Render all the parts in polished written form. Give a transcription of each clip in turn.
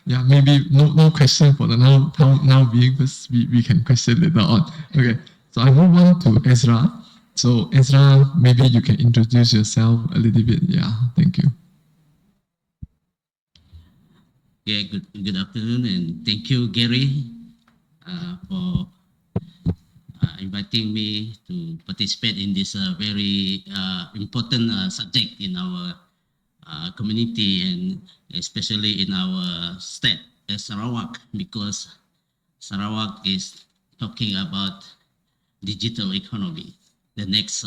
Yeah, maybe no question for the now being, but we can question later on. Okay, so I move on to Ezra. So Ezra, maybe you can introduce yourself a little bit. Yeah, thank you. Yeah, good afternoon, and thank you, Gary, for inviting me to participate in this very important subject in our community and especially in our state, Sarawak, because Sarawak is talking about digital economy, the next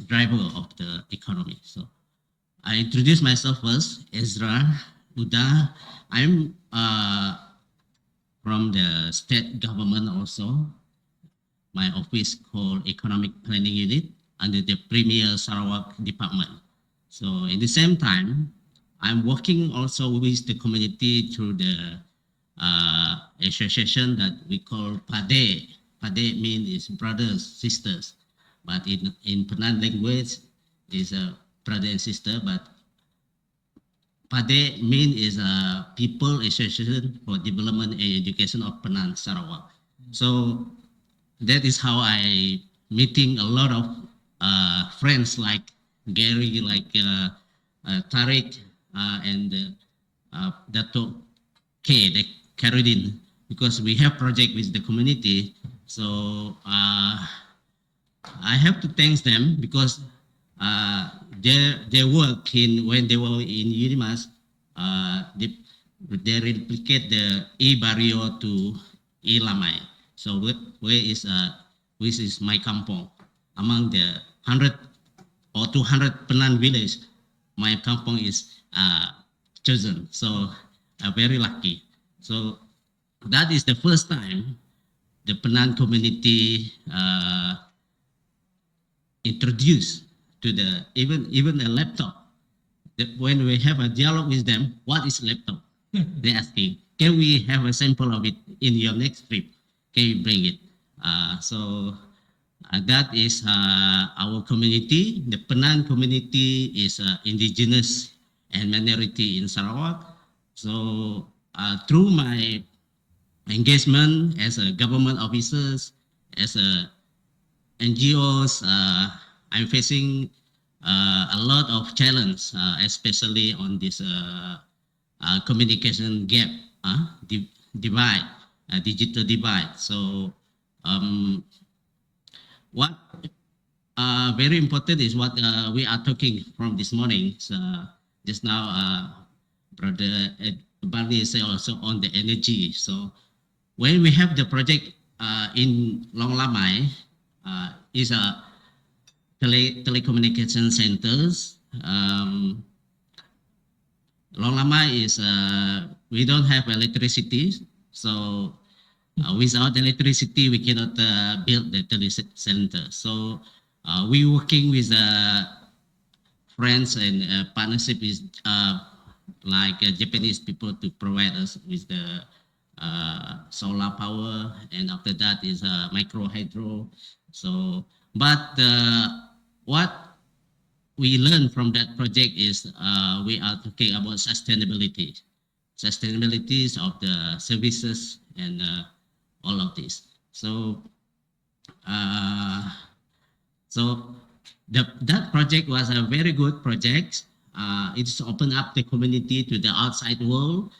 driver of the economy. So I introduce myself first, Ezra Uda. I'm from the state government also. My office called Economic Planning Unit under the Premier Sarawak Department. So at the same time, I'm working also with the community through the association that we call PADE. PADE means is brothers, sisters, but in Penang language is a brother and sister, but PADE mean is a People Association for Development and Education of Penang, Sarawak. So that is how I meeting a lot of friends like Gary, like Tariq, and Dato K, the Caroline, because we have project with the community. So I have to thank them because their work in when they were in Unimas, they replicate the E barrio to E Lamai. So where is which is my kampong among the 100 or 200 Penang village, my kampong is chosen. So I'm very lucky. So that is the first time the Penang community introduced to the even a laptop. When we have a dialogue with them, what is laptop? They asking, can we have a sample of it in your next trip? Can you bring it? So that is our community. The Penang community is indigenous and minority in Sarawak. So through my engagement as a government officers, as a NGOs, I'm facing a lot of challenge, especially on this communication gap, divide, digital divide. So what very important is what we are talking from this morning. So just now, Brother Barney said also on the energy. So when we have the project in Long Lamai, is a telecommunication centers. Long Lamai is we don't have electricity, so without electricity we cannot build the telecenter. So we working with friends and partnership with like Japanese people to provide us with the solar power, and after that is micro hydro. So, but what we learned from that project is we are talking about sustainability, sustainabilities of the services and all of this. So, uh, so that project was a very good project. It's opened up the community to the outside world.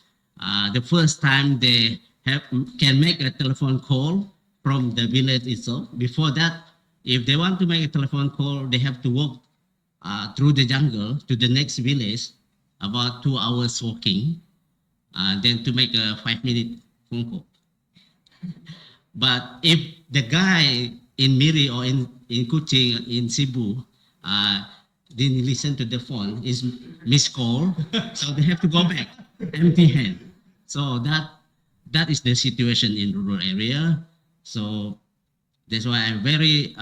The first time they can make a telephone call from the village itself. Before that, if they want to make a telephone call, they have to walk through the jungle to the next village, about 2 hours walking, then to make a 5 minute phone call. But if the guy in Miri or in Kuching, in Cebu, didn't listen to the phone, is missed call, so they have to go back empty hand. So that is the situation in rural area. So that's why I'm very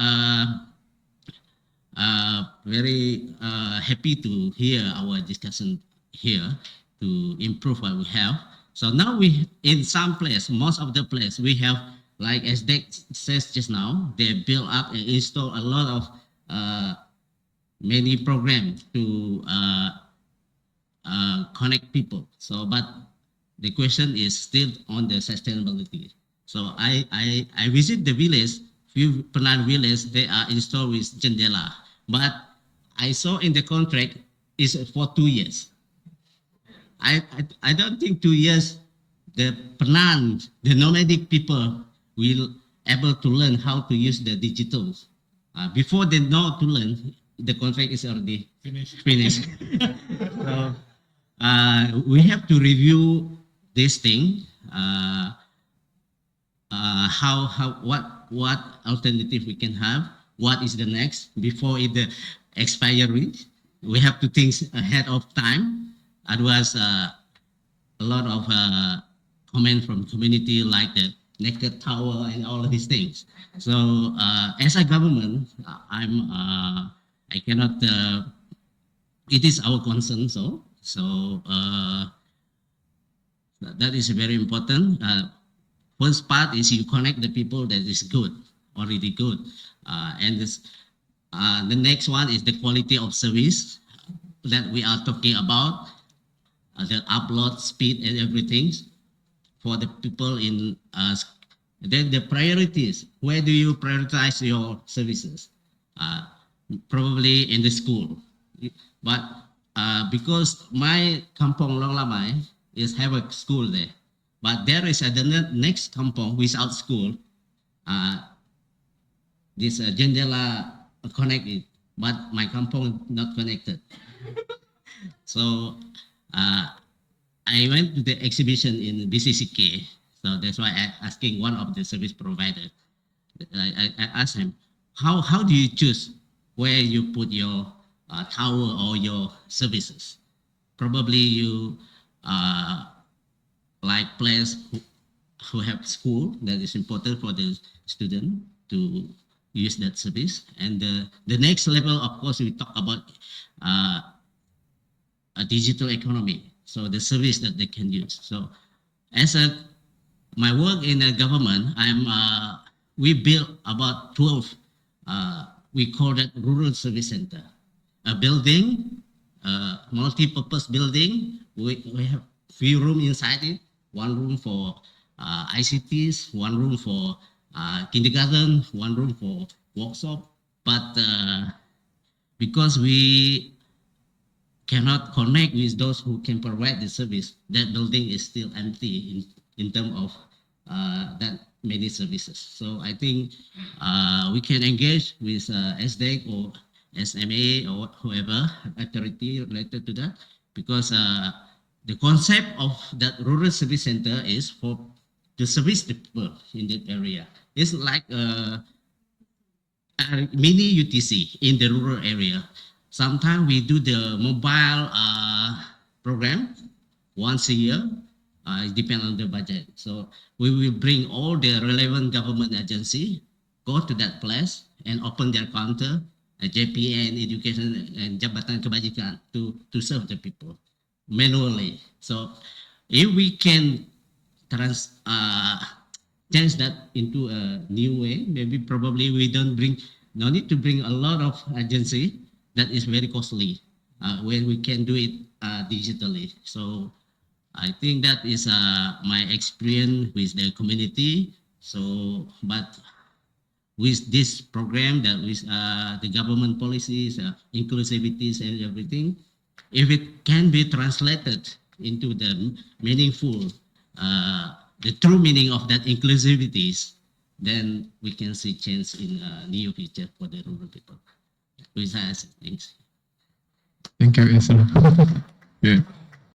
happy to hear our discussion here to improve what we have. So now we, in some place, most of the place, we have, like as Dick says just now, they build up and install a lot of many programs to connect people. So, but the question is still on the sustainability. So I visit the village, few Penang village, they are installed with jendela, but I saw in the contract is for 2 years. I don't think 2 years the Penang, the nomadic people will able to learn how to use the digital. Before they know to learn, the contract is already finished. So we have to review this thing. What alternative we can have? What is the next before it the expiry? We have to think ahead of time. Otherwise, a lot of comment from community like the naked tower and all of these things. So as a government, I cannot. It is our concern. So that is very important. First part is you connect the people that is good, already good, and the next one is the quality of service that we are talking about, the upload speed and everything for the people in. Then the priorities. Where do you prioritize your services? Probably in the school, but because my kampong Long Lamai is have a school there. But there is the next kampong without school. This jendela connected, but my kampong not connected. So I went to the exhibition in BCCK. So that's why I asking one of the service providers. I asked him, how do you choose where you put your tower or your services? Probably you like place who have school that is important for the student to use that service. And the next level, of course, we talk about a digital economy. So the service that they can use. So as my work in the government, we built about 12. We call that rural service center, a building, multi-purpose building. We have few rooms inside it. One room for ICTs, one room for kindergarten, one room for workshop. But because we cannot connect with those who can provide the service, that building is still empty in terms of that many services. So I think we can engage with SDEC or SMA or whoever authority related to that, because the concept of that rural service center is for to service the people in that area. It's like a mini UTC in the rural area. Sometimes we do the mobile program once a year. It depends on the budget. So we will bring all the relevant government agency, go to that place and open their counter, JPN, education, and Jabatan Kebajikan to serve the people manually. So if we can change that into a new way, maybe probably we no need to bring a lot of agency that is very costly when we can do it digitally. So I think that is my experience with the community. So, but with this program, that with the government policies, inclusivities and everything, if it can be translated into the meaningful, the true meaning of that inclusivities, then we can see change in near future for the rural people. With that, thanks. Thank you, Ezra. Yeah.